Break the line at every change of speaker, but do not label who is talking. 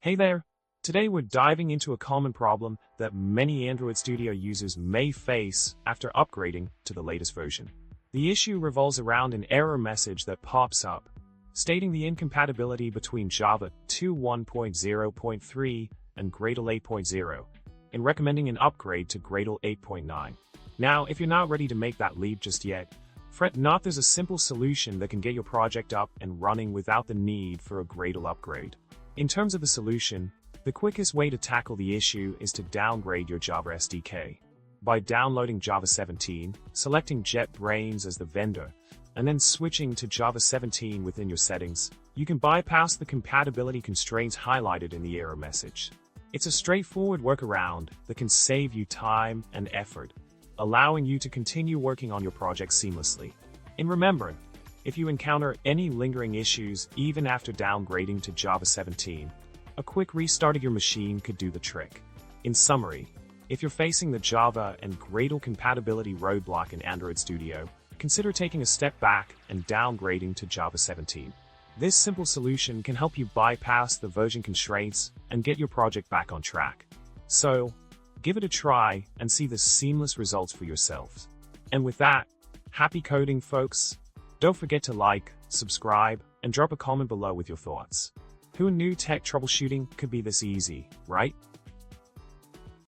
Hey there! Today we're diving into a common problem that many Android Studio users may face after upgrading to the latest version. The issue revolves around an error message that pops up, stating the incompatibility between Java 2.1.0.3 and Gradle 8.0, and recommending an upgrade to Gradle 8.9. Now, if you're not ready to make that leap just yet, fret not, there's a simple solution that can get your project up and running without the need for a Gradle upgrade. In terms of the solution, the quickest way to tackle the issue is to downgrade your Java SDK. By downloading Java 17, selecting JetBrains as the vendor, and then switching to Java 17 within your settings, you can bypass the compatibility constraints highlighted in the error message. It's a straightforward workaround that can save you time and effort, allowing you to continue working on your project seamlessly. And remember, if you encounter any lingering issues even after downgrading to Java 17, a quick restart of your machine could do the trick. In summary, if you're facing the Java and Gradle compatibility roadblock in Android Studio, consider taking a step back and downgrading to Java 17. This simple solution can help you bypass the version constraints and get your project back on track. So, give it a try and see the seamless results for yourselves. And with that, happy coding, folks! Don't forget to like, subscribe, and drop a comment below with your thoughts. Who knew tech troubleshooting could be this easy, right?